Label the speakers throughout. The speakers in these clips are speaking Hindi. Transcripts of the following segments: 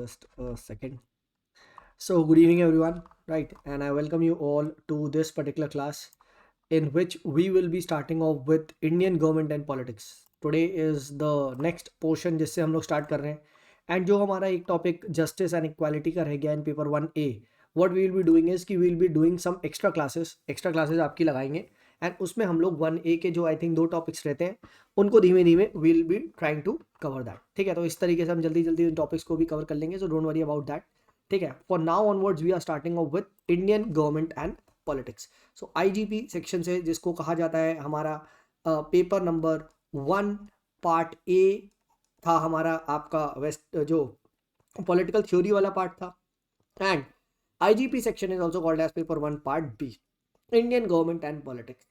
Speaker 1: Just a second. So, good evening, everyone. Right, and I welcome you all to this particular class in which we will be starting off with Indian government and politics. Today is the next portion जिससे हम लोग स्टार्ट कर रहे हैं एंड जो हमारा एक टॉपिक जस्टिस एंड इक्वालिटी का रह गया in paper 1A. What we will be doing is कि we will be doing some extra classes आपकी लगाएंगे एंड उसमें हम लोग 1A के जो आई थिंक दो टॉपिक्स रहते हैं उनको धीमे धीमे we will be trying to cover that. ठीक है, तो इस तरीके से हम जल्दी जल्दी उन टॉपिक्स को भी कवर कर लेंगे, so don't worry about that. ठीक है, for now onwards we are starting off with Indian government and politics. So IGP section से जिसको कहा जाता है हमारा पेपर नंबर 1 पार्ट ए था हमारा आपका वेस्ट जो पॉलिटिकल थ्योरी वाला पार्ट था. And IGP section is also called as paper 1 part B, Indian government and politics.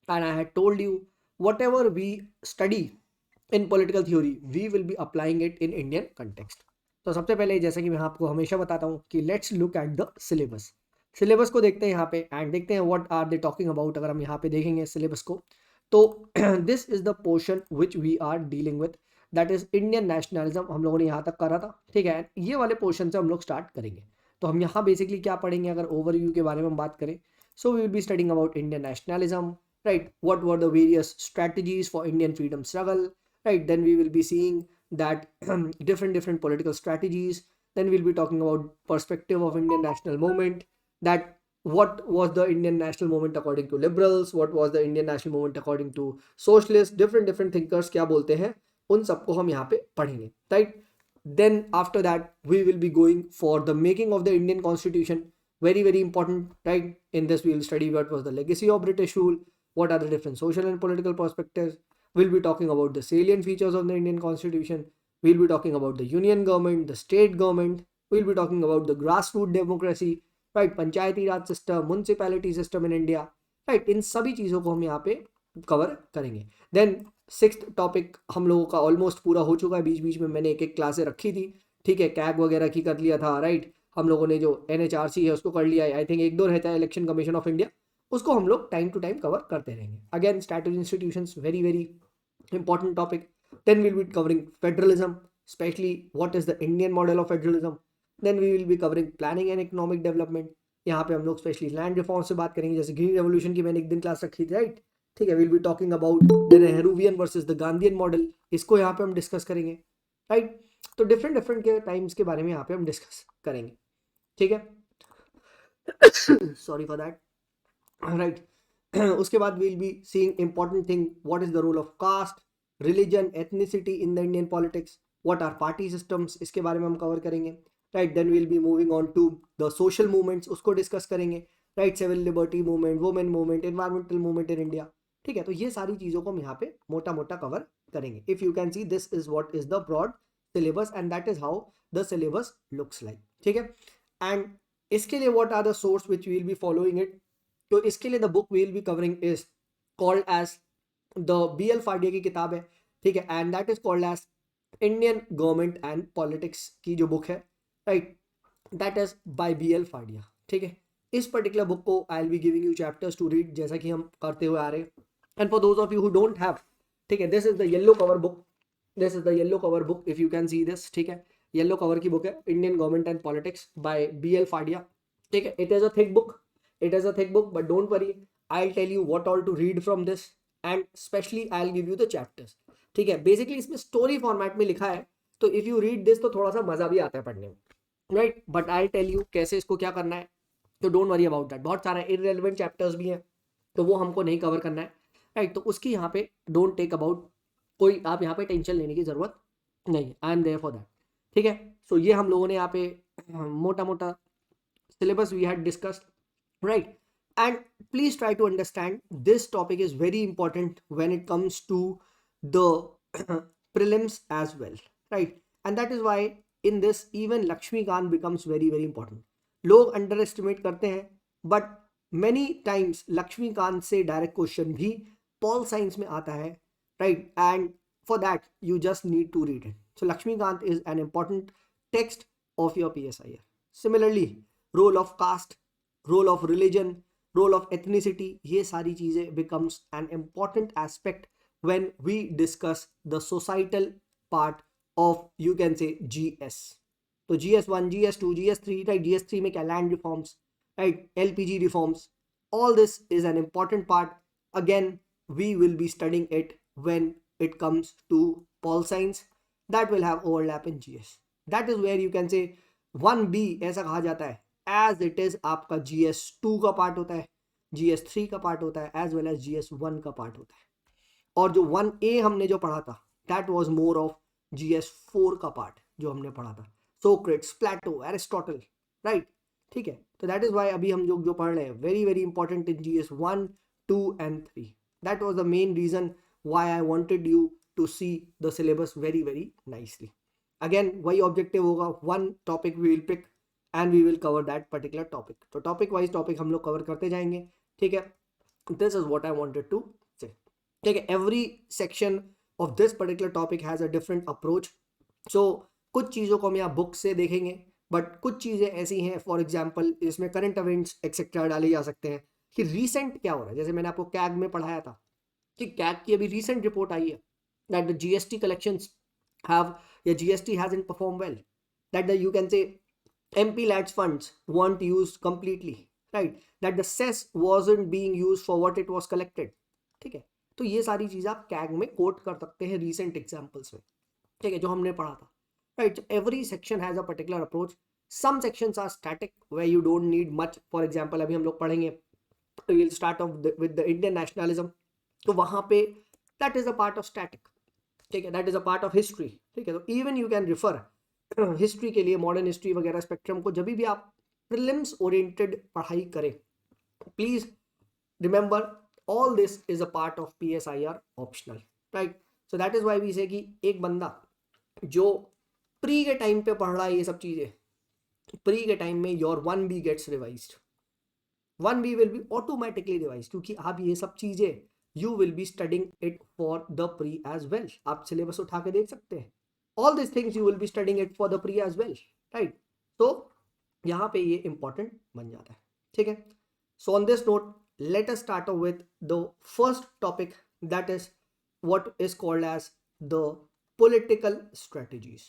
Speaker 1: And I had told you whatever we study in political theory we will be applying it in Indian context. तो सबसे पहले जैसे कि मैं आपको हमेशा बताता हूँ कि let's look at the syllabus. Syllabus को देखते हैं यहाँ पे एंड देखते हैं what are they talking about. अगर हम यहाँ पे देखेंगे सिलेबस को तो this is the portion which we are dealing with, that is Indian nationalism. हम लोगों ने यहाँ तक करा था. ठीक है, ये वाले पोर्शन से हम लोग स्टार्ट करेंगे. तो हम यहाँ बेसिकली क्या पढ़ेंगे अगर ओवरव्यू के बारे में हम बात करें. So we will be studying about Indian nationalism, right? What were the various strategies for Indian freedom struggle, right? Then we will be seeing that different political strategies. Then we'll be talking about perspective of Indian national movement, that what was the Indian national movement according to liberals, what was the Indian national movement according to socialists, different thinkers क्या बोलते हैं उन सबको हम यहाँ पे पढ़ेंगे, right? Then after that we will be going for the making of the Indian constitution. Very important, right? In this we will study what was the legacy of British rule, what are the different social and political perspectives. We'll be talking about the salient features of the Indian constitution. We'll be talking about the union government, the state government. We'll be talking about the grassroots democracy, right? Panchayati Raj system, municipality system in India, right? इन सभी चीज़ों को हम यहाँ पे कवर करेंगे. देन सिक्स्थ टॉपिक हम लोगों का ऑलमोस्ट पूरा हो चुका है. बीच बीच में मैंने एक एक क्लासें रखी थी. ठीक है, कैग वगैरह की कर लिया था, राइट? हम लोगों ने जो NHRC है उसको कर लिया है. आई थिंक एक दो रहता है इलेक्शन कमीशन ऑफ इंडिया, उसको हम लोग टाइम टू टाइम कवर करते रहेंगे. Again statutory institutions, very important topic. Then will be covering federalism, specially what is the Indian model of federalism. Then we will be covering planning and economic development. यहाँ पे हम लोग स्पेशली लैंड रिफॉर्म से बात करेंगे, जैसे ग्रीन रेवोल्यूशन की मैंने एक दिन क्लास रखी थी, राइट? ठीक है, will be talking about the Nehruvian versus the Gandhian model, इसको यहाँ पे हम डिस्कस करेंगे, राइट? तो डिफरेंट के टाइम्स के बारे में यहाँ पे हम डिस्कस करेंगे. ठीक है, सॉरी फॉर दैट, राइट? उसके बाद we'll be seeing important thing, what is the role of caste, religion, ethnicity in the Indian politics, what are party systems, इसके बारे में हम कवर करेंगे, राइट? Then we'll be moving on to the social movements, उसको डिस्कस करेंगे, right? Civil liberty movement, women movement, environmental movement in India. ठीक है, तो ये सारी चीज़ों को हम यहाँ पे मोटा मोटा कवर करेंगे. If you can see this is what is the broad syllabus and that is how the syllabus looks like. ठीक है, एंड इसके लिए what are the source which we'll be following it. तो इसके लिए the book we will be covering is called as the BL Fadia की किताब है. ठीक है, and that is called as Indian government and politics की जो बुक है, right? That is by BL Fadia. ठीक है, इस पर्टिकुलर बुक को I will be giving you chapters to read, जैसा कि हम करते हुए आ रहे हैं. And for those of you who don't have, ठीक है, this is the yellow cover book. This is the yellow cover book, if you can see this. ठीक है, येलो कवर की बुक है Indian government and politics by BL Fadia. ठीक है, it is a thick book. It is a thick book, but don't worry. I'll tell you what all to read from this, and especially I'll give you the chapters. ठीक है, बेसिकली इसमें स्टोरी फॉर्मेट में लिखा है, तो इफ यू रीड दिस तो थोड़ा सा मजा भी आता है पढ़ने में, right? But I tell you कैसे इसको क्या करना है, तो डोंट वरी अबाउट दैट. बहुत सारे इररेलेवेंट चैप्टर्स भी हैं, तो वो हमको नहीं कवर करना है, राइट? तो उसकी यहाँ पे डोंट टेक अबाउट, कोई आप यहाँ पे टेंशन लेने की जरूरत नहीं. I am there for that. ठीक है, सो ये हम लोगों ने यहाँ पे मोटा मोटा syllabus we had discussed, right? And please try to understand this topic is very important when it comes to the prelims as well, right? And that is why in this even Lakshmikant becomes very important. लोग underestimate करते हैं, but many times Lakshmikant से direct question भी Paul Science में आता है, right? And for that you just need to read it. So Lakshmikant is an important text of your PSIR. Similarly, role of caste, role of religion, role of ethnicity, ये सारी चीजें becomes an important aspect when we discuss the societal part of, you can say, GS. तो GS1, GS2, GS3, right, GS3 में क्या, land reforms, right, LPG reforms, all this is an important part. Again, we will be studying it when it comes to pol science that will have overlap in GS. That is where you can say 1B ऐसा कहा जाता है as it is आपका GS2 का पार्ट होता है, GS3 का पार्ट होता है, as well as GS1 का पार्ट होता है। और जो 1A हमने जो पढ़ा था that was more of GS4 का पार्ट जो हमने पढ़ा था, सोक्रेट्स, प्लेटो, एरिस्टोटल, राइट, ठीक है। तो दैट इज वाई अभी हम जो पढ़ रहे हैं very very important in GS1, 2 and 3. That was the main reason why I wanted you to see the syllabus very very nicely. Again वही ऑब्जेक्टिव होगा, one topic we will pick and we will cover that particular topic. तो टॉपिक वाइज टॉपिक हम लोग कवर करते जाएंगे, ठीक है। This is what I wanted to say, ठीक है। Every section of this particular topic has a different approach. So कुछ चीज़ों को हम यहाँ बुक से देखेंगे, बट कुछ चीज़ें ऐसी हैं, फॉर एग्जाम्पल इसमें करंट इवेंट्स एक्सेट्रा डाले जा सकते हैं कि रीसेंट क्या हो रहा है। जैसे मैंने आपको कैग में पढ़ाया था कि कैग की अभी रीसेंट रिपोर्ट आई है that the GST collections have या GST hasn't perform well, that the you can से MP lads funds weren't used completely, right, that the cess wasn't being used for what it was collected, ठीक है। तो ये सारी चीज़ आप कैग में कोट कर सकते हैं रीसेंट एग्जाम्पल्स में, ठीक है, जो हमने पढ़ा था, right. So every section has a particular approach. Some sections are static where you don't need much. For example, अभी हम लोग पढ़ेंगे, we'll start off with the Indian nationalism. तो वहाँ पे that is a part of static, ठीक है, that is a part of history, ठीक है। तो even you can refer history के लिए, मॉडर्न हिस्ट्री वगैरह स्पेक्ट्रम को जब भी आप प्रीलिम्स ओरिएंटेड पढ़ाई करें, please remember all this is a part of PSIR optional, right. So that is why we say कि एक बंदा जो प्री के टाइम पे पढ़ रहा है ये सब चीजें, प्री के टाइम में your 1B gets revised, 1B will be automatically revised, क्योंकि आप ये सब चीजें you will be studying it for the pre as well. आप सिलेबस उठा के देख सकते हैं, all these things you will be studying it for the pre as well, right? So यहाँ पे ये important बन जाता है, ठीक है। So on this note, let us start off with the first topic, that is what is called as the political strategies.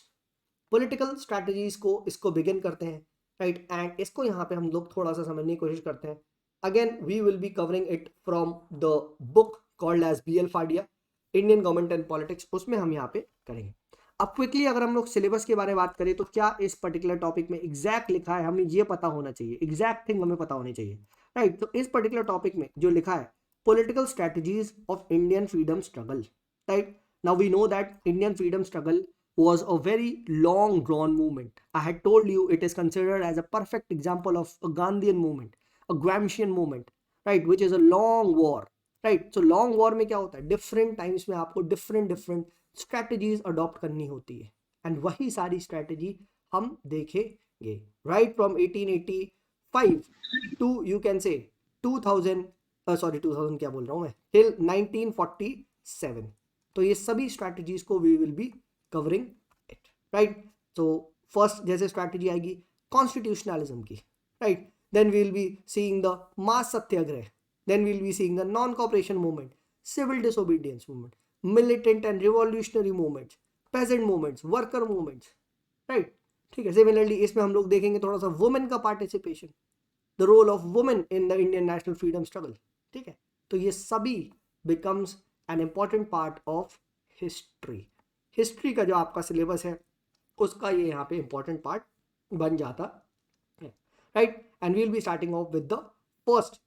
Speaker 1: Political strategies को इसको begin करते हैं, right? And इसको यहाँ पे हम लोग थोड़ा सा समझने की कोशिश करते हैं। Again, we will be covering it from the book called as BL Fadia, Indian Government and Politics, उसमें हम यहाँ पे करेंगे। अब क्विकली अगर हम लोग सिलेबस के बारे में बात करें तो क्या इस पर्टिकुलर टॉपिक में एग्जैक्ट लिखा है, हमें ये पता होना चाहिए, एग्जैक्ट थिंग हमें पता होनी चाहिए, राइट। तो इस पर्टिकुलर टॉपिक में जो लिखा है, political strategies of Indian freedom struggle, right. Now we know that Indian freedom struggle was a very long drawn movement. I had told you it is considered as a perfect example of a Gandhian movement, a Gramscian movement, right, which is a long war, right. So long war में क्या होता है, different times में आपको different स्ट्रैटेजीज अडॉप्ट करनी होती है, एंड वही सारी स्ट्रैटेजी हम देखेंगे, right, from 1885 to you can say 2000 क्या बोल रहा हूँ मैं, टिल 1947। तो ये सभी स्ट्रैटेजीज को we will be covering it, right. तो फर्स्ट जैसे स्ट्रैटेजी आएगी कॉन्स्टिट्यूशनलिज्म की, right, then we will be seeing the mass satyagraha, then we will be seeing the non cooperation movement, civil disobedience movement, militant and revolutionary movements, peasant movements, worker movements, right, ठीक है। सिमिलरली इसमें हम लोग देखेंगे थोड़ा सा वुमेन का participation, the role of women in the Indian national freedom struggle, ठीक है। तो ये सभी becomes an important part of history. History का जो आपका सिलेबस है उसका ये यहाँ पे इंपॉर्टेंट पार्ट बन जाता है, right. And we will be starting off with the first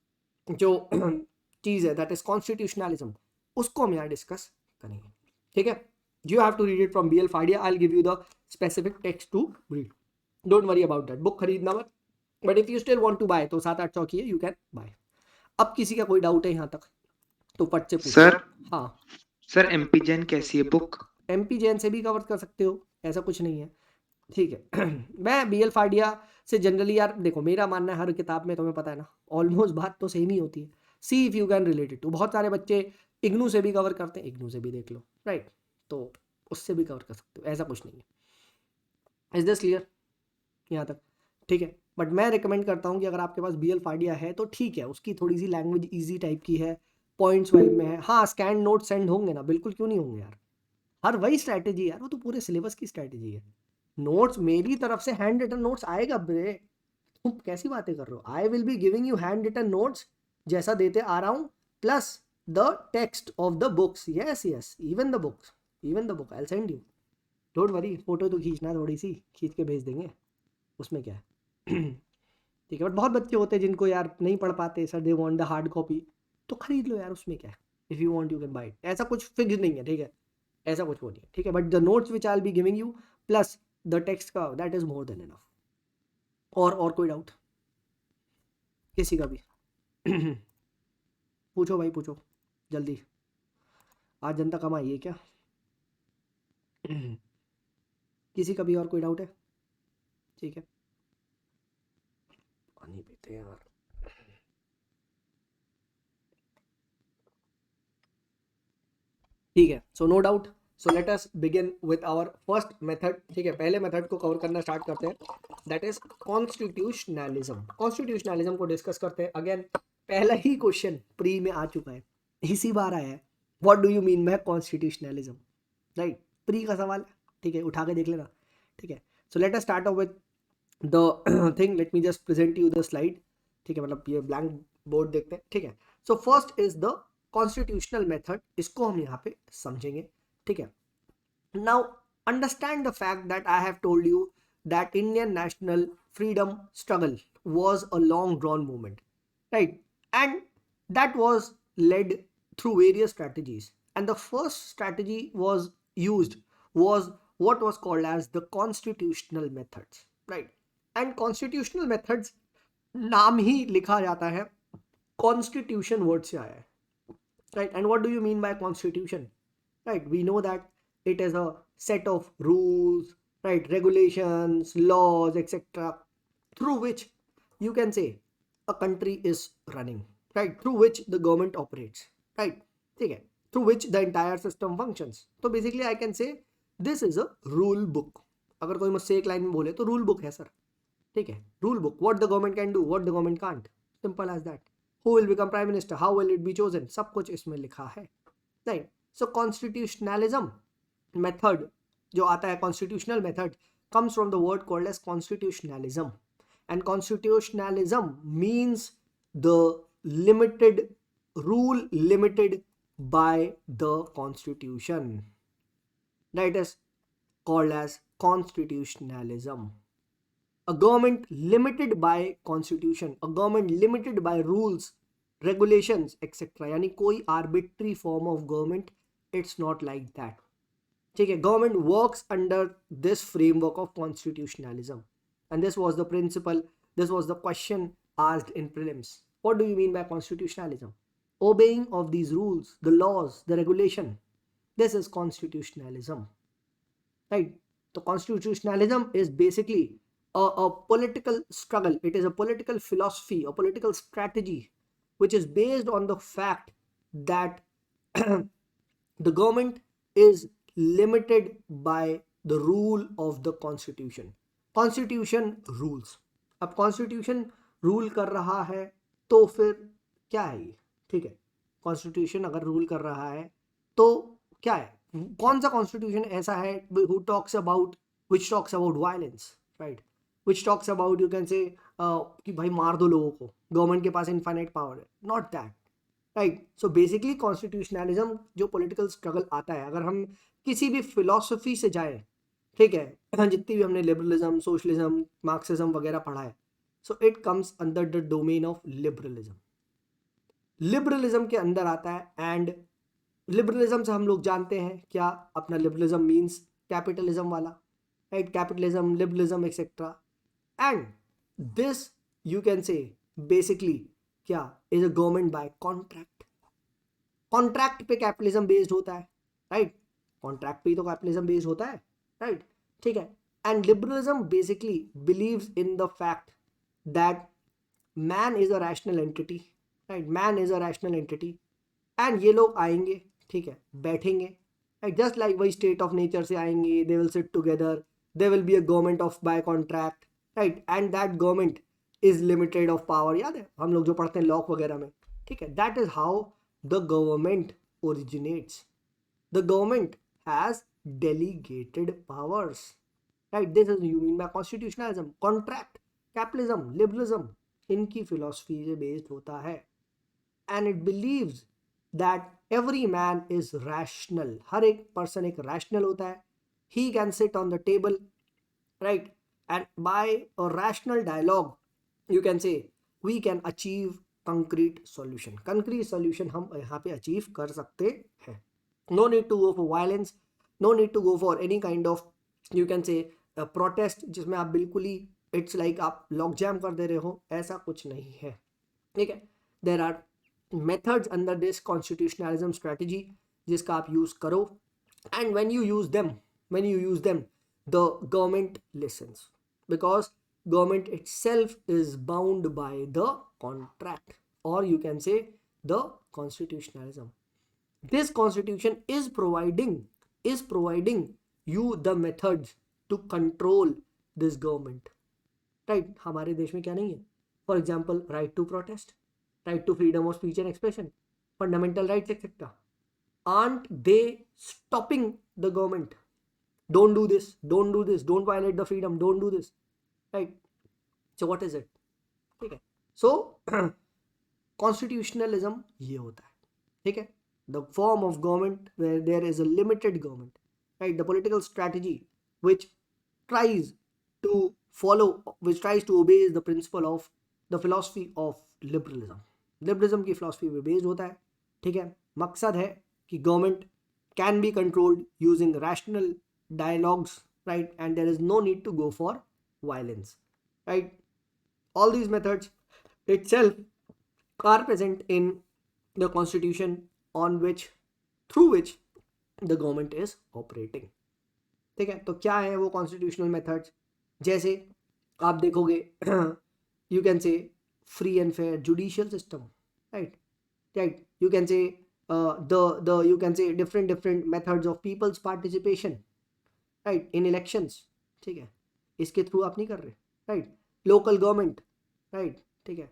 Speaker 1: जो चीज है दैट इज कॉन्स्टिट्यूशनलिज्म, उसको हम यहाँ डिस्कस करेंगे, ठीक है। You have to read it from BL Fadia, I will give you the specific text to read, don't worry about that, book खरीदना मत, but if you still want to buy तो 7-8 की है, यू कैन बाय। अब किसी का कोई डाउट है यहाँ तक तो फट से पूछो।
Speaker 2: सर,
Speaker 1: हाँ
Speaker 2: सर MP जैन कैसी है बुक?
Speaker 1: MP जैन से भी कवर कर सकते हो, ऐसा कुछ नहीं है, ठीक है। मैं BL Fadia से जनरली यार देखो, मेरा मानना है हर किताब में तुम्हें पता है ना ऑलमोस्ट बात तो सेम ही होती है, see if you can relate it to. बहुत सारे बच्चे इग्नू से भी कवर करते हैं, इग्नू से भी देख लो, राइट, तो उससे भी कवर कर सकते हो, ऐसा कुछ नहीं है। इज दिस क्लियर यहाँ तक, ठीक है। बट मैं रिकमेंड करता हूँ कि अगर आपके पास BL Fadia है तो ठीक है, उसकी थोड़ी सी लैंग्वेज ईजी टाइप की है, पॉइंट्स वाइज में है, हाँ स्कैन नोट सेंड होंगे ना, बिल्कुल क्यों नहीं होंगे यार, हर वही स्ट्रैटेजी यार, वो तो पूरे सिलेबस की स्ट्रैटेजी है, नोट्स मेरी तरफ से हैंड रिटन नोट्स आएगा ब्रे, तुम कैसी बातें कर रहे हो? I will be giving you hand written notes जैसा देते आ रहा हूँ, plus the text of the books. Yes yes, even the books, even the book I will send you. Don't worry, photo तो खींचना, थोड़ी सी खींच के भेज देंगे, उसमें क्या है. ठीक है, बट बहुत बच्चे होते हैं जिनको यार नहीं पढ़ पाते sir, they want the hard copy, तो खरीद लो यार, उसमें क्या है. If you want you can buy it, ऐसा कुछ फिक्स नहीं है. ठीक है, ऐसा कुछ वो नहीं है. ठीक है, but the notes which I will be giving you plus the text का, that is more than enough. और कोई डाउट किसी का भी? पूछो भाई पूछो, जल्दी. आज जनता कम आई है क्या? किसी का भी और कोई डाउट है? ठीक है, पानी पीते हैं यार. ठीक है, so no doubt. So let us begin with our first method. ठीक है, पहले मेथड को कवर करना स्टार्ट करते हैं, दैट इज कॉन्स्टिट्यूशनलिज्म. कॉन्स्टिट्यूशनलिज्म को डिस्कस करते हैं. अगेन पहला ही क्वेश्चन प्री में आ चुका है, इसी बार आया है. What do you mean by constitutionalism? Right, pre का सवाल है. ठीक है, उठा के देख लेना. ठीक है, सो let us start of with the thing. Let me just present you the slide. ठीक है, मतलब ये ब्लैंक बोर्ड देखते हैं. ठीक है, so first is the constitutional method, इसको हम यहाँ पे समझेंगे. ठीक है, now understand the fact that I have told you that Indian national freedom struggle was a long drawn movement, right? And that was led through various strategies, and the first strategy was used was what was called as the constitutional methods, right? And constitutional methods, नाम ही लिखा जाता है, कॉन्स्टिट्यूशन वर्ड से आया है, right? And what do you mean by constitution? Right, we know that it is a set of rules, right, regulations, laws, etc., through which you can say a country is running, right, through which the government operates, right? ठीक है, through which the entire system functions. तो basically I can say this is a rule book. अगर कोई मुझसे एक लाइन में बोले तो रूल बुक है सर. ठीक है, rule book, what the government can do, what the government can't, simple as that. Who will become prime minister, how will it be chosen, सब कुछ इसमें लिखा है. राइट, सो कॉन्स्टिट्यूशनलिज्म मेथड जो आता है, constitutional method comes from the word called as constitutionalism, and constitutionalism means the limited rule limited by the constitution, that is called as constitutionalism. A government limited by constitution, a government limited by rules, regulations, etc. यानी कोई arbitrary form of government, it's not like that. ठीक है, government works under this framework of constitutionalism, and this was the principle, this was the question asked in prelims. What do you mean by constitutionalism? Obeying of these rules, the laws, the regulation, this is constitutionalism, right? So constitutionalism is basically a political struggle. It is a political philosophy, a political strategy, which is based on the fact that the government is limited by the rule of the constitution. Constitution rules. अब constitution rule कर रहा है तो फिर क्या है ये? ठीक है, constitution अगर rule कर रहा है तो क्या है? कौन सा constitution ऐसा है who talks about, which talks about violence, right? Which talks about, you can say कि भाई मार दो लोगों को, गवर्नमेंट के पास इनफाइनाइट पावर है, not that, right? So basically constitutionalism जो पॉलिटिकल स्ट्रगल आता है, अगर हम किसी भी फिलॉसफी से जाएं, ठीक है, जितनी भी हमने लिबरलिज्म, सोशलिज्म, मार्क्सिज्म वगैरह पढ़ा है, so it comes under the domain of liberalism. Liberalism के अंदर आता है, एंड लिबरलिज्म से हम लोग जानते हैं क्या अपना लिबरलिज्म मीन्स कैपिटलिज्म वाला, right? Capitalism, liberalism etcetera. And this you can say basically क्या is a government by contract. Contract पे कैपिटलिज्म बेस्ड होता है, राइट? कॉन्ट्रैक्ट पे ही तो कैपिटलिज्म बेस्ड होता है, राइट? ठीक है, and liberalism basically believes in the fact that man is a rational entity, right? Man is a rational entity, and ये लोग आएंगे, ठीक है, बैठेंगे, राइट? जस्ट लाइक वही स्टेट ऑफ नेचर से आएंगे, they will sit together, they will be a government of by contract, right? And that government is limited of power. याद है हम लोग जो पढ़ते हैं लॉक वगैरह में, ठीक है? That is how the government originates. The government has delegated powers, right, this is you mean by constitutionalism. Contract, capitalism, liberalism, इनकी फिलोसफी से बेस्ड होता है. And it believes that every man is rational. हर एक पर्सन एक रैशनल होता है. He can sit on the table, right, and by a rational dialogue you can say we can achieve concrete solution. Concrete solution हम यहाँ पे अचीव कर सकते हैं. No need to go for violence, no need to go for any kind of you can say protest जिसमें आप बिल्कुल ही इट्स लाइक आप लॉक जैम कर दे रहे हो. ऐसा कुछ नहीं है. ठीक है, there are methods under this constitutionalism strategy जिसका आप यूज करो. And when you use them the government listens, because government itself is bound by the contract, or you can say the constitutionalism. This constitution is providing you the methods to control this government. Right, हमारे देश में क्या नहीं है? For example, right to protest, right to freedom of speech and expression, fundamental rights etc. Aren't they stopping the government? Don't do this, don't do this, don't violate the freedom, don't do this, right? So what is it? ठीक है, so constitutionalism ये होता है. ठीक है, the form of government where there is a limited government, right? The political strategy which tries to follow, which tries to obey the principle of the philosophy of liberalism. Liberalism की philosophy पे based होता है. ठीक है, मकसद है कि government can be controlled using rational dialogues, right, and there is no need to go for violence, right? All these methods itself are present in the constitution on which through which the government is operating. ठीक है, तो क्या है वो कॉन्स्टिट्यूशनल मेथड्स? जैसे आप देखोगे यू कैन से free and fair judicial system, right, right, you can से the you can say different methods of people's participation, right, in elections. ठीक है, इसके थ्रू आप नहीं कर रहे, राइट, लोकल गवर्नमेंट, राइट. ठीक है,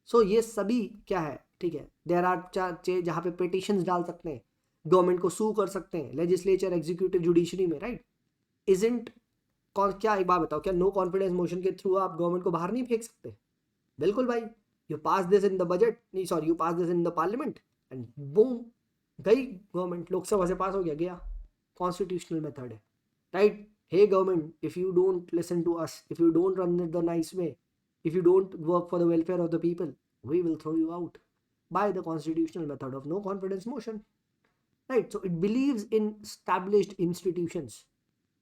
Speaker 1: सो ये सभी क्या है? ठीक है, देर आर जहाँ पे पिटिशंस डाल सकते हैं, गवर्नमेंट को सू कर सकते हैं, लेजिस्लेचर, एग्जीक्यूटिव, जुडिशरी में, राइट. इजंट क्या, एक बात बताओ, क्या नो कॉन्फिडेंस मोशन के थ्रू आप गवर्नमेंट को बाहर नहीं फेंक सकते? बिल्कुल भाई. You pass this in the budget, नहीं sorry, you pass this in the parliament and boom, गई गवर्नमेंट, लोकसभा से पास हो गया. कॉन्स्टिट्यूशनल मेथड है, right? Hey government, if you don't listen to us, if you don't run it the nice way, if you don't work for the welfare of the people, we will throw you out by the constitutional method of no confidence motion, right? So it believes in established institutions.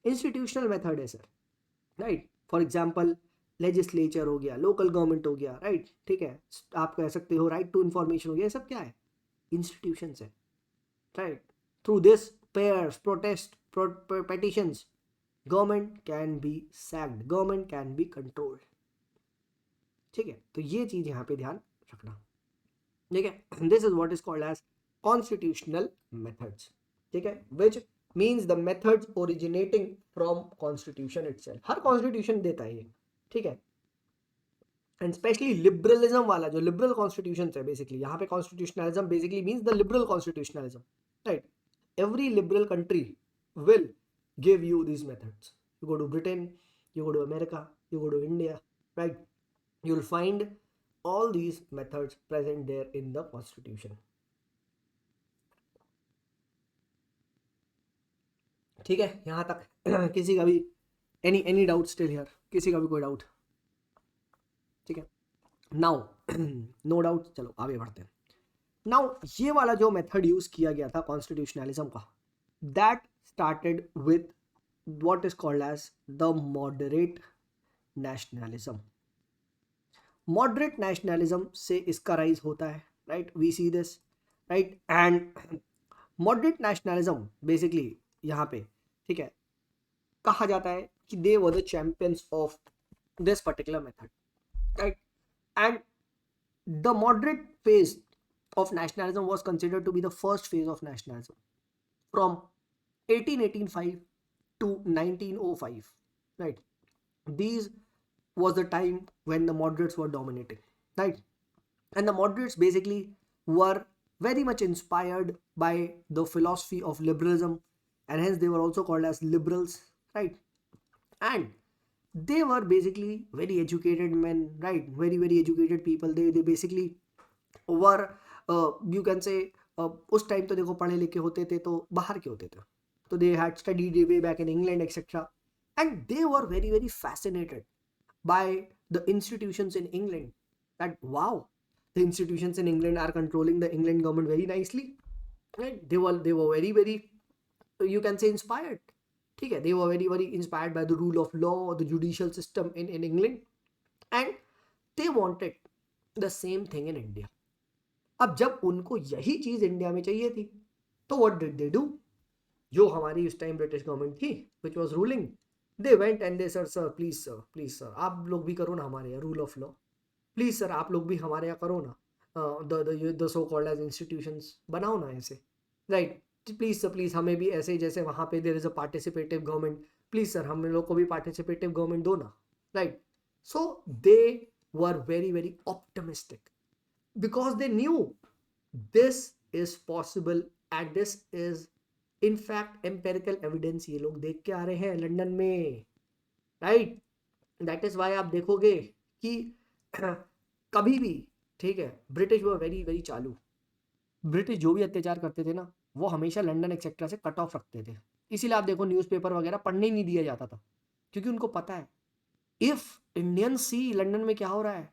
Speaker 1: Institutional method है sir, right? For example, legislature हो गया, local government हो गया, right? ठीक है, आप कह सकते हो right to information हो गया. ये सब क्या है? Institutions है, right? Through this prayers, protest, petitions, government can be sacked, government can be controlled. ठीक है, तो ये चीज यहाँ पे ध्यान रखना. ठीक है, this is what is called as constitutional methods. ठीक है, which means the methods originating from constitution itself. हर कॉन्स्टिट्यूशन देता है ये. ठीक है, एंड स्पेशली लिबरलिज्म वाला जो लिबरल कॉन्स्टिट्यूशन है, बेसिकली यहाँ पे constitutionalism basically means the liberal constitutionalism, right. Every liberal country will give you these methods. You go to Britain, you go to America, you go to India, right? You'll find all these methods present there in the constitution. ठीक है, यहाँ तक किसी का भी any doubt still here? किसी का भी कोई डाउट? ठीक है, नाउ नो डाउट, चलो आगे बढ़ते हैं. नाउ ये वाला जो मेथड यूज किया गया था कॉन्स्टिट्यूशनलिज्म का, that started with what is called as the moderate nationalism. Moderate nationalism से इसका राइज होता है, right. We see this, right. And moderate nationalism basically यहाँ पे, ठीक है, कहा जाता है कि they were the champions of this particular method, right. And the moderate phase of nationalism was considered to be the first phase of nationalism from 1885 to 1905, right. These was the time when the moderates were dominating, right. And the moderates basically were very much inspired by the philosophy of liberalism, and hence they were also called as liberals, right. and they were basically very educated men, right? Very very educated people. They basically were you can say उस टाइम तो देखो पढ़े लिखे होते थे तो बाहर के होते थे, तो they had studied way back in England etc, and they were very very fascinated by the institutions in England, that wow, the institutions in England are controlling the England government very nicely, right? They were very very you can say inspired. ठीक है, they were very very inspired by the rule of law, the judicial system in England, and they wanted the same thing in India. अब जब उनको यही चीज इंडिया में चाहिए थी, तो व्हाट डिड दे डू? जो हमारी उस टाइम ब्रिटिश गवर्नमेंट थी which was ruling, they went and they sir please sir आप लोग भी करो ना हमारे यहाँ rule of law, please sir आप लोग भी हमारे यहाँ करो ना the so called as institutions बनाओ ना ऐसे, राइट? प्लीज सर प्लीज हमें भी ऐसे जैसे वहाँ पे there is a participative government, please sir हम लोग को भी पार्टिसिपेटिव गवर्नमेंट दो ना, right? So they were very very optimistic because they knew this is possible and this is in fact empirical evidence ये लोग देख के आ रहे हैं लंदन में, राइट? दैट इज वाई आप देखोगे कि कभी भी, ठीक है, ब्रिटिश वो वेरी वेरी चालू, ब्रिटिश जो भी अत्याचार करते थे ना वो हमेशा लंदन एक्सेट्रा से कट ऑफ रखते थे, इसीलिए आप देखो न्यूज़पेपर वगैरह पढ़ने ही नहीं दिया जाता था, क्योंकि उनको पता है इफ इंडियन सी लंदन में क्या हो रहा है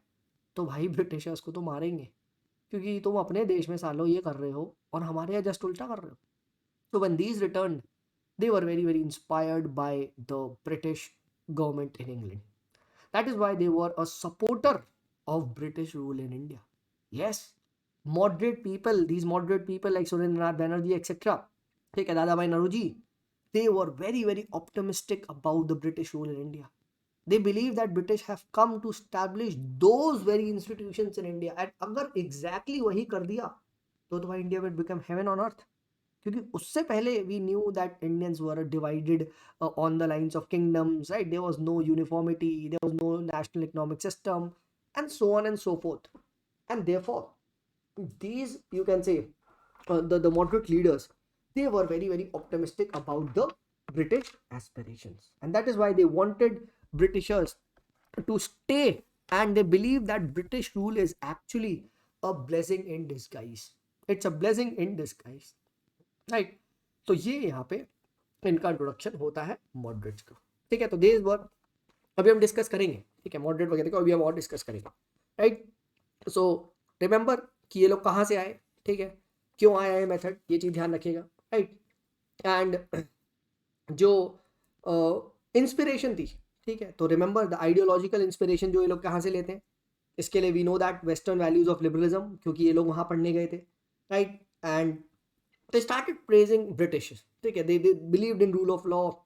Speaker 1: तो भाई ब्रिटिशर्स को तो मारेंगे, क्योंकि तुम अपने देश में सालों ये कर रहे हो और हमारे यहाँ जस्ट उल्टा कर रहे हो. So when these returned, they were very very inspired by the British government in England. That is why they were a supporter of British rule in India. Yes, moderate people, these moderate people like Surendranath Banerjee etc, ठीक है, दादा भाई Naoroji, they were very very optimistic about the British rule in India. They believe that British have come to establish those very institutions in India, and अगर exactly वही कर दिया तो भाई India will become heaven on earth. क्योंकि उससे पहले we knew that Indians were divided on the lines of kingdoms, right? There was no uniformity, there was no national economic system, and so on and so forth. And therefore, these you can say the moderate leaders, they were very very optimistic about the British aspirations, and that is why they wanted Britishers to stay, and they believe that British rule is actually a blessing in disguise. It's a blessing in disguise, right? तो ये यहाँ पे इनका इंट्रोडक्शन होता है मॉडरेट्स का, ठीक है? तो दिस वर अभी हम डिस्कस करेंगे, ठीक है, मॉडरेट वगैरह को अभी हम और डिस्कस करेंगे, राइट? सो रिमेंबर कि ये लोग कहाँ से आए, ठीक है, क्यों आया है मेथड, ये चीज़ ध्यान रखिएगा, राइट? एंड जो इंस्पिरेशन थी, ठीक है, तो रिमेंबर द आइडियोलॉजिकल इंस्पिरेशन जो ये लोग कहाँ से लेते हैं, इसके लिए we know that western values of liberalism, क्योंकि ये लोग वहाँ पढ़ने गए थे, right? And they started praising British. Okay, they believed in rule of law.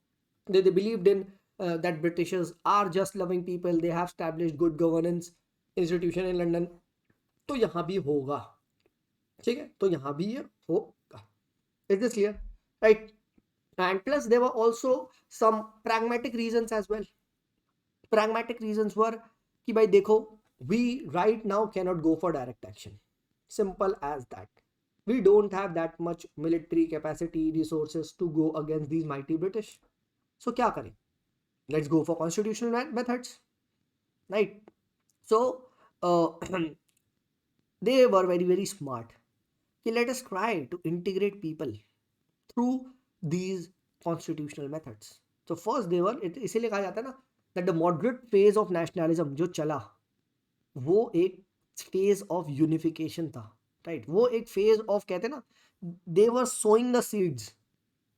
Speaker 1: They believed in that Britishers are just loving people. They have established good governance institution in London. तो यहाँ भी होगा, ठीक है, तो यहाँ भी ये होगा. Is this clear? Right? And plus there were also some pragmatic reasons as well. Pragmatic reasons were कि भाई देखो, we right now cannot go for direct action. Simple as that. We don't have that much military capacity resources to go against these mighty British. So क्या करें? Let's go for constitutional methods, right? So they were very very smart. Okay, let us try to integrate people through these constitutional methods. So first they were, इसीलिए कहा जाता है ना that the moderate phase of nationalism जो चला वो एक phase of unification था, राइट? वो एक फेज ऑफ, कहते हैं ना, दे वर सोइंग द सीड्स.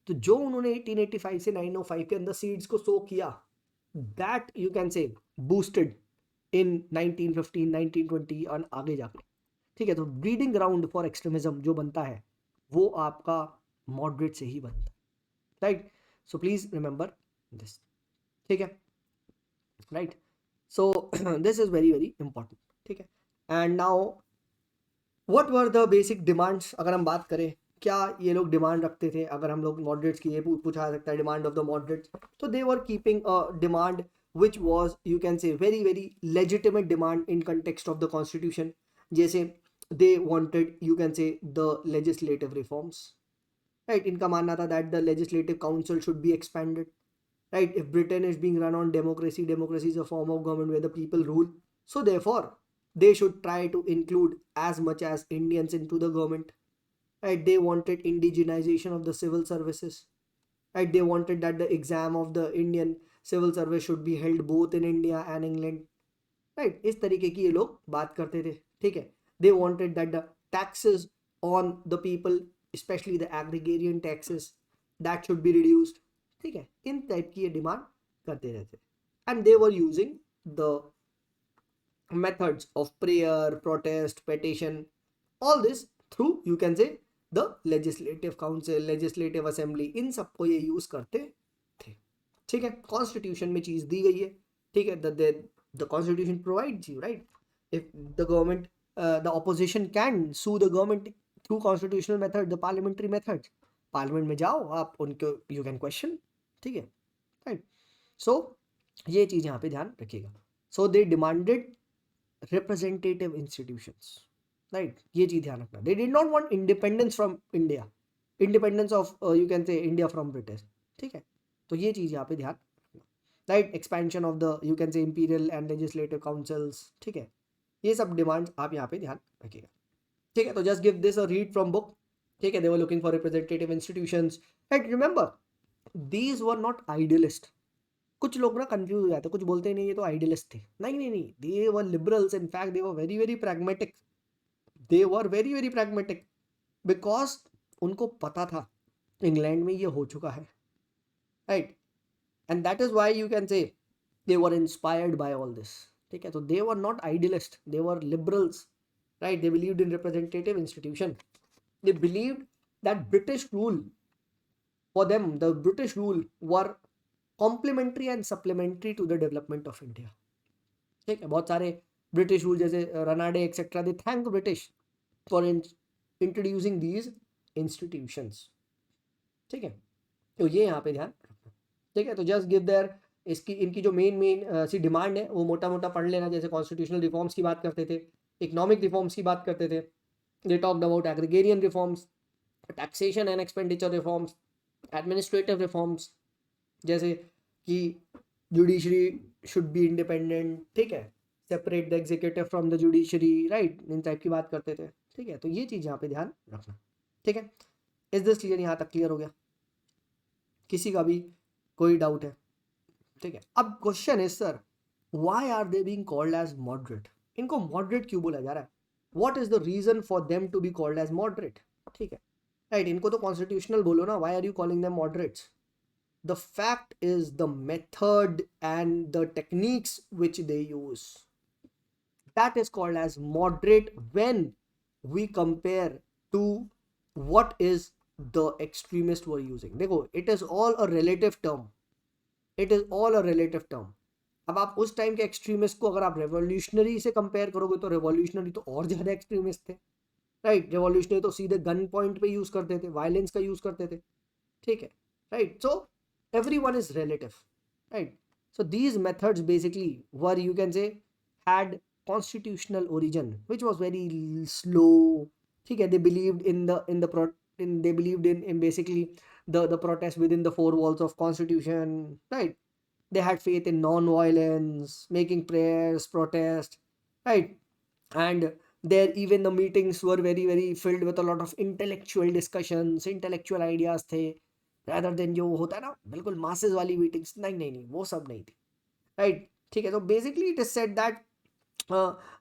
Speaker 1: तो जो उन्होंने 1885 से 905 के अंदर सीड्स को सो किया, that you can say boosted in 1915 1920 और आगे जाके, ठीक है? तो ब्रीडिंग ग्राउंड फॉर एक्सट्रीमिज्म जो बनता है वो आपका मॉडरेट से ही बनता है, right? So please remember this, ठीक है, right? So this is very very important, ठीक है? And now what were the basic demands, अगर हम बात करें क्या ये लोग डिमांड रखते थे, अगर हम लोग मॉडरेट्स की ये पूछा सकता है डिमांड ऑफ द मॉडरेट्स, तो they were keeping a demand which was you can say very very legitimate demand in context of the constitution. जैसे they wanted you can say the legislative reforms, right? इनका मानना था that the legislative council should be expanded, right? If Britain is being run on democracy, democracy is a form of government where the people rule. So therefore, they should try to include as much as Indians into the government, right? They wanted indigenization of the civil services, right? They wanted that the exam of the Indian civil service should be held both in India and England, right? इस तरीके की ये लोग बात करते थे, ठीक है? They wanted that the taxes on the people, especially the agrarian taxes, that should be reduced, ठीक है? इन टाइप की ये डिमांड करते रहते, and they were using the methods of prayer, protest, petition, all this through, you can say, the legislative council, legislative assembly, इन सबको ये यूज करते थे, ठीक है? कॉन्स्टिट्यूशन में चीज दी गई है, ठीक है? The constitution provides you, right? If the government, the opposition can sue the government through constitutional method, the parliamentary methods. Parliament में जाओ आप, उनको यू कैन क्वेश्चन, ठीक है, राइट? सो ये चीज यहाँ पे ध्यान रखिएगा. So they demanded representative institutions, right? ये चीज ध्यान रखना. They did not want independence from India, independence of you can say India from British, ठीक है? तो ये चीज यहाँ पे ध्यान रखना, right? Expansion of the, you can say, imperial and legislative councils, ठीक है? ये सब डिमांड्स आप यहाँ पे ध्यान रखिएगा, ठीक है? तो just give this a read from book, ठीक है? They were looking for representative institutions, and remember, these were not idealist. कुछ लोग ना कंफ्यूज हो जाते, कुछ बोलते नहीं ये तो आइडियलिस्ट थे. नहीं नहीं नहीं, they were liberals. In fact they were very very pragmatic. They were very very pragmatic because उनको पता था इंग्लैंड में ये हो चुका है, right? And that is why you can say they were inspired by all this, ठीक है? तो they were not idealist, they were liberals, right? They believed in representative institution. They believed that British rule, for them the British rule were complementary and supplementary to the development of India, ठीक है? बहुत सारे ब्रिटिश रूल जैसे Ranade etcetera, they thank British for introducing these institutions, ठीक है? तो ये यहाँ पे ध्यान रखना, ठीक है? तो जस्ट गिव देयर, इसकी इनकी जो मेन सी डिमांड है वो मोटा मोटा पढ़ लेना. जैसे कॉन्स्टिट्यूशनल रिफॉर्म्स की बात करते थे, इकोनॉमिक रिफॉर्म्स की बात करते थे, they talked about agrarian reforms, taxation and expenditure reforms, administrative reforms, जैसे कि जुडिशरी शुड बी इंडिपेंडेंट, ठीक है? Separate the executive from the judiciary, right? In type की बात करते थे, ठीक है? तो ये चीज़ यहाँ पे ध्यान रखना, ठीक है? Is this clear? यहाँ तक क्लियर हो गया? किसी का भी कोई डाउट है? ठीक है. अब question is sir, why are they being called as moderate? इनको मॉडरेट क्यों बोला जा रहा है? What is the reason for them to be called as moderate? ठीक है, राइट? इनको तो कॉन्स्टिट्यूशनल बोलो ना. Why are you calling them moderates? The fact is the method and the techniques which they use, that is called as moderate when we compare to what is the extremist were using. देखो, it is all a relative term. It is all a relative term. अब आप उस टाइम के एक्सट्रीमिस्ट को अगर आप रेवोल्यूशनरी से कंपेयर करोगे तो रेवोल्यूशनरी तो और ज़्यादा एक्सट्रीमिस्ट थे, राइट? रेवोल्यूशनरी तो सीधे गन पॉइंट पे यूज़ करते थे, वायलेंस का यूज़ करते थे, ठीक है, right? So everyone is relative, right? So these methods basically were, you can say, had constitutional origin, which was very slow, ठीक है? They believed they believed in basically the protest within the four walls of constitution, right? They had faith in non-violence, making prayers, protest, right? And there even the meetings were very very filled with a lot of intellectual discussions, intellectual ideas थे, rather than जो होता है ना बिल्कुल मासेस वाली मीटिंग्स. नहीं नहीं नहीं, वो सब नहीं थी, राइट? ठीक है. तो basically it is said that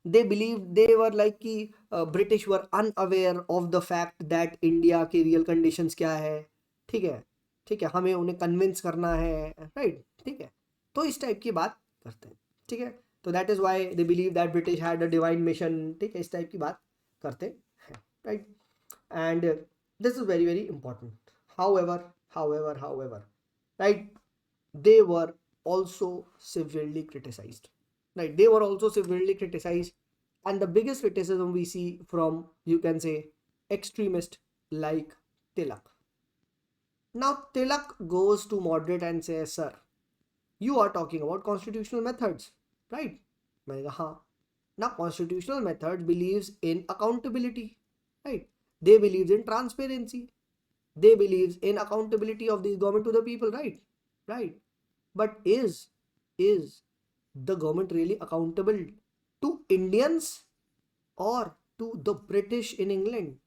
Speaker 1: they believe, they were like कि British were unaware of the fact that India की रियल कंडीशंस क्या है, ठीक है? ठीक है, हमें उन्हें कन्विंस करना है, राइट? ठीक है, तो इस टाइप की बात करते हैं, ठीक है? तो that is why they believe that British had a divine mission, ठीक है? इस टाइप की बात करते हैं, right? And this is very very important. However, right, they were also severely criticized, right? They were also severely criticized, and the biggest criticism we see from, you can say, extremist like Tilak. Now Tilak goes to moderate and says, sir, you are talking about constitutional methods, right? मैंने कहा हाँ. Now constitutional methods believes in accountability, right? They believes in transparency. They believes in accountability of the government to the people, right? Right. But is the government really accountable to Indians or to the British in England?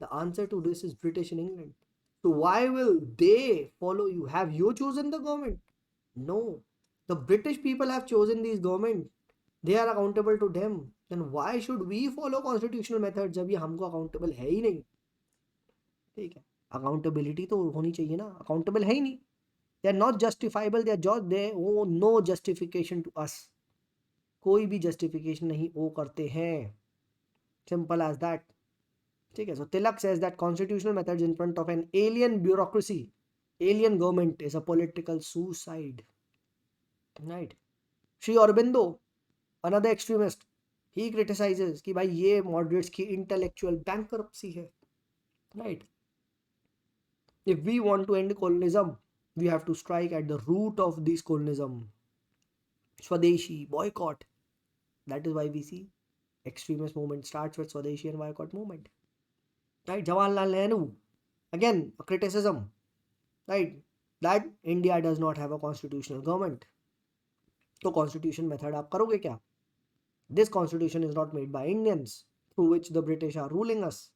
Speaker 1: The answer to this is British in England. So why will they follow you? Have you chosen the government? No. The British people have chosen these government. They are accountable to them. Then why should we follow constitutional methods जब ये हमको accountable है ही नहीं? ठीक है, accountability तो होनी चाहिए ना, accountable है ही नहीं. They are not justifiable. They are just they owe no justification to us. कोई भी justification नहीं वो करते हैं. Simple as that. ठीक है. So Tilak says that constitutional methods in front of an alien bureaucracy, alien government is a political suicide. Right. Sri Aurobindo, another extremist, he criticizes कि भाई ये moderates की intellectual bankruptcy है. Right. If we want to end colonialism, we have to strike at the root of this colonialism. Swadeshi, boycott. That is why we see extremist movement starts with Swadeshi and boycott movement. Right, Jawaharlal Nehru, again a criticism. Right, that India does not have a constitutional government. तो constitution method आप करोगे क्या? This constitution is not made by Indians, through which the British are ruling us.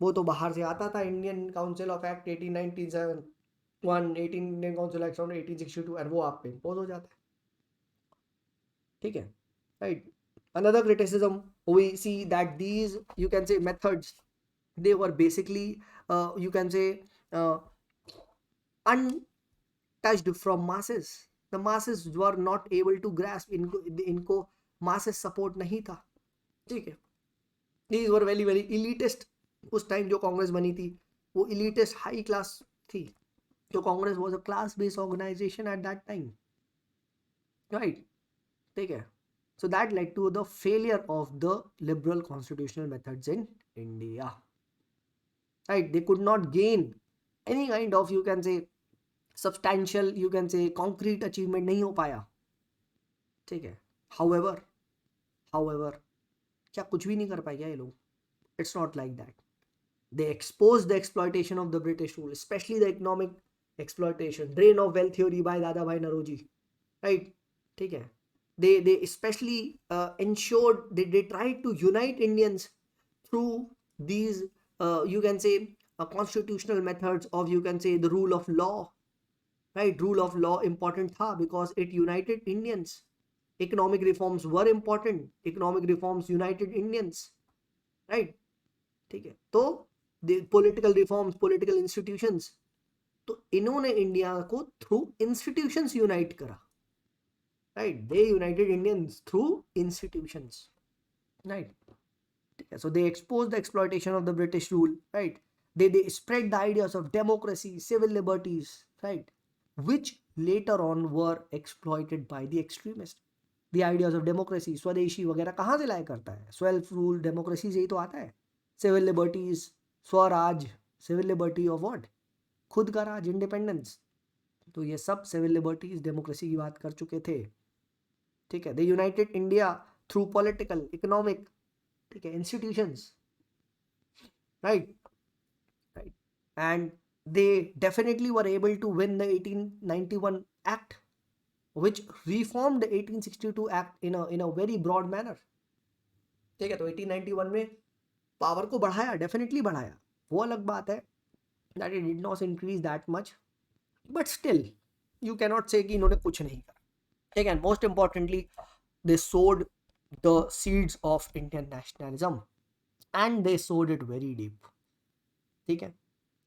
Speaker 1: वो तो बाहर से आता था. Indian council of act 1897, 18 Indian council act 1862 और वो आप पे इम्पोज हो जाता है. ठीक है. Right. Another criticism, we see that these, you can say, methods, they were basically you can say untouched from masses. The masses were not able to grasp. इनको masses support नहीं था. ठीक है. These were very very elitist. उस टाइम जो कांग्रेस बनी थी वो elitist high class थी. तो Congress was a class based organization at that time. Right. ठीक है. So that led to the failure of the liberal constitutional methods in India. Right, they could not gain any kind of, you can say, substantial, you can say, concrete achievement नहीं हो पाया. ठीक है. However, क्या कुछ भी नहीं कर पाए क्या ये लोग? It's not like that. They exposed the exploitation of the British rule, especially the economic exploitation, drain of wealth theory by Dadabhai Naoroji. Right, ठीक है. They especially ensured they tried to unite Indians through these you can say constitutional methods of, you can say, the rule of law. Right, rule of law important tha because it united Indians. Economic reforms were important. Economic reforms united Indians. Right, ठीक है. तो the political reforms, political institutions, तो इन्होंने इंडिया को थ्रू इंस्टीट्यूशंस यूनाइट करा. Right, they united Indians through institutions. Right. So they exposed the exploitation of the British rule. Right. They spread the ideas of democracy, civil liberties. Right, which later on were exploited by the extremists. The ideas of democracy, स्वदेशी वगैरह कहाँ से लाया करता है? सेल्फ रूल डेमोक्रेसी से ही तो आता है. Civil liberties, swaraj, civil liberty of what? खुद का राज, इंडिपेंडेंस. तो ये सब सिविल लिबर्टीज, डेमोक्रेसी की बात कर चुके थे. ठीक है. They united India through political, economic, ठीक है, institutions. Right. And they definitely were able to win the 1891 act, which reformed the 1862 act in a very broad manner. ठीक है. तो 1891 में पावर को बढ़ाया, डेफिनेटली बढ़ाया. वो अलग बात है that it did not increase that much, but still you cannot say कि इन्होंने कुछ नहीं करा. ठीक है. Most importantly, they sowed the seeds of Indian nationalism and they sowed it very deep. ठीक है.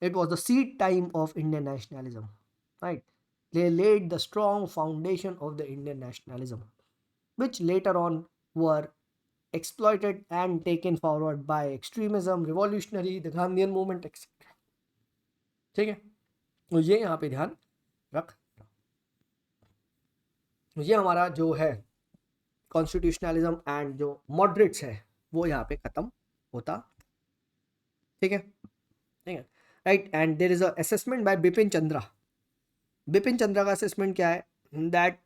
Speaker 1: It was the seed time of Indian nationalism. Right. They laid the strong foundation of the Indian nationalism, which later on were exploited and taken forward by extremism, revolutionary, the Gandhian movement, etc. ठीक है. तो ये यहाँ पे ध्यान रख. ये हमारा जो है कॉन्स्टिट्यूशनलिज्म एंड जो मॉडरेट्स है वो यहाँ पे खत्म होता. ठीक है. ठीक है. Right. And there is a assessment by Bipin Chandra. Bipin Chandra का असेसमेंट क्या है? That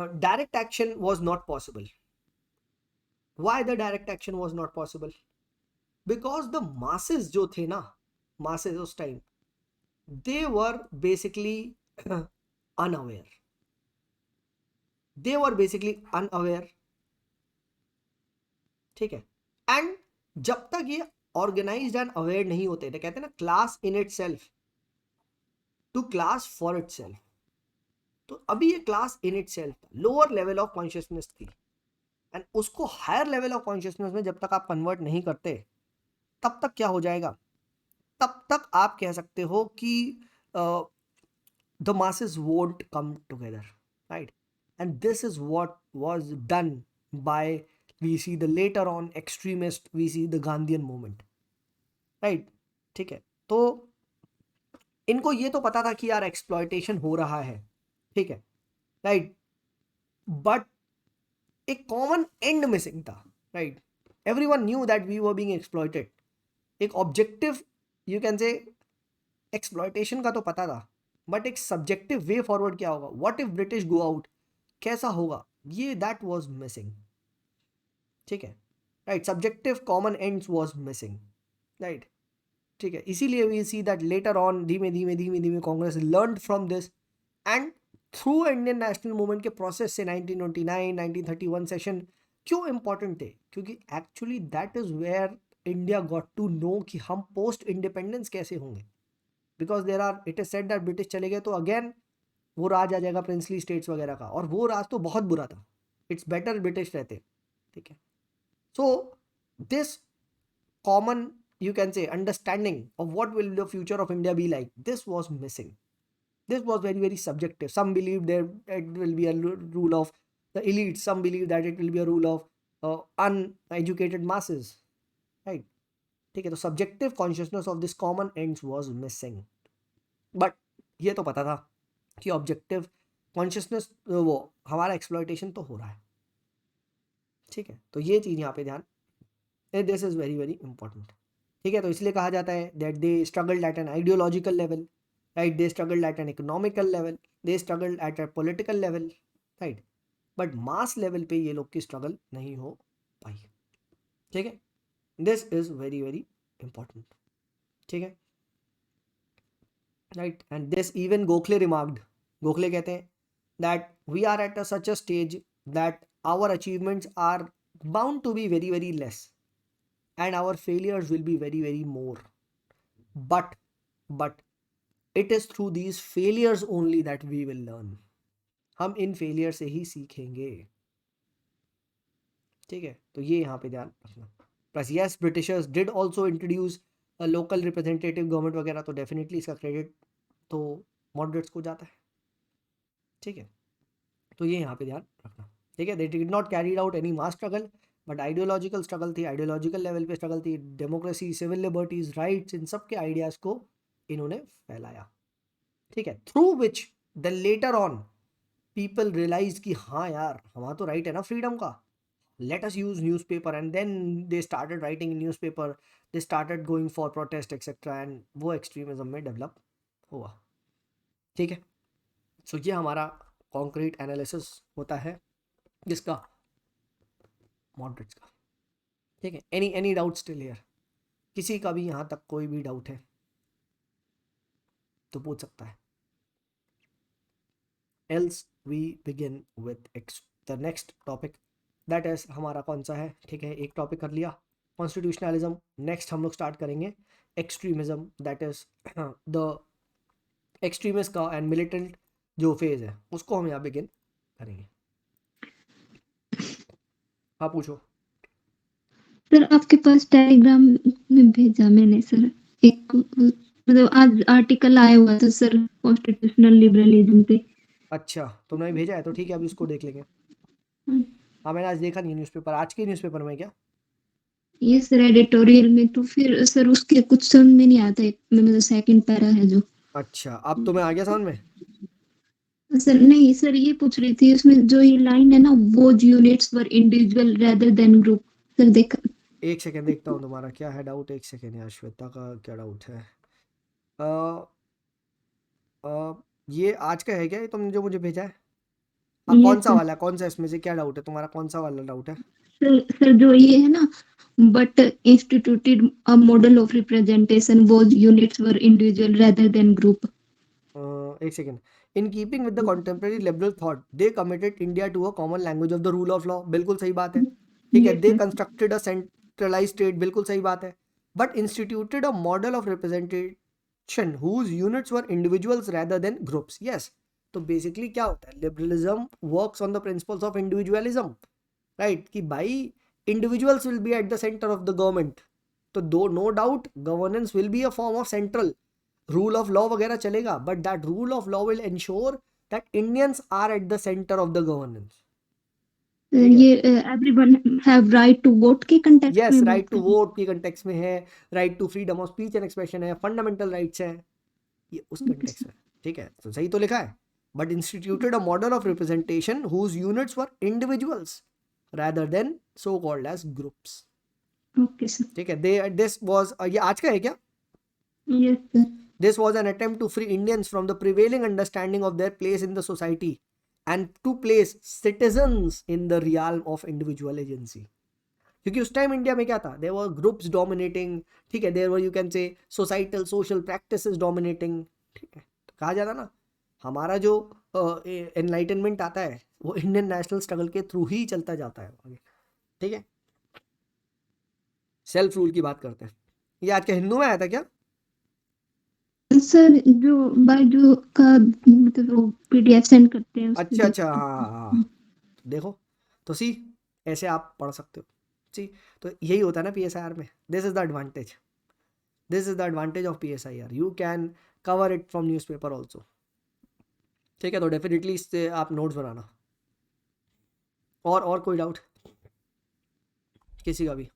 Speaker 1: direct action was not possible. Why the direct action was not possible? Because the masses जो थे ना, मासेस उस time, they were basically unaware. They were basically unaware. ठीक है. एंड जब तक ये ऑर्गेनाइज्ड एंड अवेयर नहीं होते थे, कहते हैं ना class in itself to class for itself, तो अभी ये class in itself lower level of consciousness थी, एंड उसको हायर लेवल ऑफ कॉन्शियसनेस में जब तक आप कन्वर्ट नहीं करते, तब तक क्या हो जाएगा, तब तक आप कह सकते हो कि the masses won't come together, right? And this is what was done by, we see the later on extremist, we see the Gandhian movement, right? ठीक है. तो इनको ये तो पता था कि यार एक्सप्लॉयटेशन हो रहा है, ठीक है, राइट, बट एक कॉमन एंड मिसिंग था, right. Everyone knew that we were being exploited. एक objective, you can say, exploitation का तो पता था, बट एक सब्जेक्टिव वे फॉरवर्ड क्या होगा, what if British go out, कैसा होगा, ये दैट वाज मिसिंग. ठीक है, right. Subjective common ends was missing, right. ठीक है, इसीलिए we see that later on धीमे धीमे धीमे धीमे Congress learned from this, and through Indian national movement के प्रोसेस से 1929 1931 सेशन क्यों इंपॉर्टेंट थे, क्योंकि actually that is where India got to know कि हम पोस्ट इंडिपेंडेंस कैसे होंगे. Because there are, it is said that British चले गए तो अगेन वो राज आ जाएगा प्रिंसली स्टेट्स वगैरह का, और वो राज तो बहुत बुरा था. इट्स बेटर ब्रिटिश रहते. ठीक है. So this common, you can say, understanding of what will the future of India be like, this was missing. This was very very subjective. Some believe there it will be a rule of the elite, some believe that it will be a rule of uneducated masses, right. ठीक है, तो subjective consciousness of this common ends was missing. but ये तो पता था कि objective consciousness वो हमारा exploitation तो हो रहा है. ठीक है, तो ये चीज़ यहाँ पे ध्यान, this is very very important. ठीक है, तो इसलिए कहा जाता है that they struggled at an ideological level, right, they struggled at an economical level, they struggled at a political level, right, but mass level पे ये लोग की स्ट्रगल नहीं हो पाई. ठीक है, this is very very important. ठीक है, right. And this even Gokhale remarked, Gokhale कहते हैं that we are at such a stage that our achievements are bound to be very very less and our failures will be very very more, but it is through these failures only that we will learn. हम इन फेलियर से ही सीखेंगे. ठीक है, तो ये यहाँ पे ध्यान रखना. Plus yes, Britishers did also introduce local representative government वगैरह, तो डेफिनेटली इसका क्रेडिट तो मॉडरेट्स को जाता है. ठीक है, तो ये यहाँ पे ध्यान रखना. ठीक है, they did not carried out any mass struggle, but ideological struggle थी, आइडियोलॉजिकल लेवल पे स्ट्रगल थी. डेमोक्रेसी, सिविल लिबर्टीज, राइट्स, इन सब के आइडियाज़ को इन्होंने फैलाया. ठीक है, through which the later on people realise कि हाँ यार, हमारा तो राइट है ना फ्रीडम का, let us use newspaper, and then they started writing in newspaper, they started going for protest etcetera, and वो एक्सट्रीमिज्म में डेवलप हुआ. ठीक है, सो ये हमारा कॉन्क्रीट एनालिसिस होता है जिसका मॉडरेट्स का. ठीक है, एनी डाउट स्टिल हियर, किसी का भी यहाँ तक कोई भी डाउट है तो पूछ सकता है. Else we begin with the next topic, that is हमारा कौन सा है. ठीक है, एक टॉपिक कर लिया कॉन्स्टिट्यूशनलिज्म. नेक्स्ट हम लोग स्टार्ट करेंगे extremism, that is the extremist का एंड मिलिटेंट जो फेज है उसको हम यहाँ बिगिन करेंगे. हाँ पूछो.
Speaker 3: सर आपके पास टेलीग्राम में भेजा मैंने सर, एक मतलब आज आर्टिकल आया हुआ था सर कॉन्स्टिट्यूशनल लिबरलिज्म पे.
Speaker 1: अच्छा, तुमने भेजा है तो ठीक है, अभी उसको देख लेंगे. हाँ, मैंने आज देखा नहीं न्यूज़पेपर, आज के न्यूज़पेपर में क्या.
Speaker 3: ये सर एडिटोरियल में, तो फिर सर उसके कुछ समझ में नहीं आता है, मतलब सेकंड पैरा है जो.
Speaker 1: अच्छा, अब तुम्हें आ गया समझ में.
Speaker 3: सर नहीं सर, ये पूछ रही थी उसमें जो ये लाइन है ना, वो यूनिट्स वर individual rather than group. Sir देखा.
Speaker 1: एक सेकेंड देखता हूँ तुम्हारा क्या है डाउट. एक सेकेंड यार, श्वेता का क्या डाउट है. अ, अ, ये आज का है क्या, ये तुमने जो मुझे भेजा है. हाँ
Speaker 3: Yes,
Speaker 1: कौन सा
Speaker 3: sir.
Speaker 1: वाला है, कौन सा इसमें से क्या डाउट है तुम्हारा, कौन सा वाला डाउट है?
Speaker 3: सर जो ये है ना, but instituted a model of representation whose units were individual rather than group.
Speaker 1: एक second. In keeping with the contemporary liberal thought they committed India to a common language of the rule of law. बिल्कुल सही बात है. ठीक है.
Speaker 3: Yes,
Speaker 1: they
Speaker 3: sir.
Speaker 1: Constructed a centralise state. बिल्कुल सही बात है. But instituted a model of representation whose units were individuals rather than groups. Yes. तो बेसिकली क्या होता है, liberalism works on the principles of individualism, right, कि भाई individuals will be at the centre of the government. तो though no doubt governance will be a form of central rule of law वगैरह चलेगा, but that rule of law will ensure that Indians are at the centre of the governance.
Speaker 3: ये everyone have right to vote के context
Speaker 1: यस,
Speaker 3: में
Speaker 1: राइट
Speaker 3: बात
Speaker 1: टू
Speaker 3: कर
Speaker 1: वोट की कंटेक्स्ट में है, right to freedom of speech and expression है, फंडामेंटल राइट्स है, ये उस कंटेक्स्ट में. ठीक है, तो सही तो लिखा है. But instituted a model of representation whose units were individuals rather than so called as groups.
Speaker 3: Okay, sir.
Speaker 1: ठीक है. this was ये आज का है क्या?
Speaker 3: Yes, sir.
Speaker 1: This was an attempt to free Indians from the prevailing understanding of their place in the society and to place citizens in the realm of individual agency. क्योंकि उस टाइम इंडिया में क्या था, देयर वर ग्रुप्स डोमिनेटिंग. ठीक है. There were you can say societal social practices dominating. ठीक है. तो कहा जाता ना, हमारा जो एनलाइटनमेंट आता है वो इंडियन नेशनल स्ट्रगल के थ्रू ही चलता जाता है. ठीक है. सेल्फ रूल की बात करते हैं. ये आज के हिंदू में आया था क्या?
Speaker 3: सर जो बायजू का मतलब वो PDF सेंड करते हैं
Speaker 1: अच्छा अच्छा, हाँ. देखो तो सी, ऐसे आप पढ़ सकते हो. सी, तो यही होता है ना PSIR में. This is the advantage. This is the advantage of PSIR. You can cover it from newspaper also. ठीक है. तो डेफिनेटली इससे आप नोट्स बनाना. और कोई डाउट किसी का भी?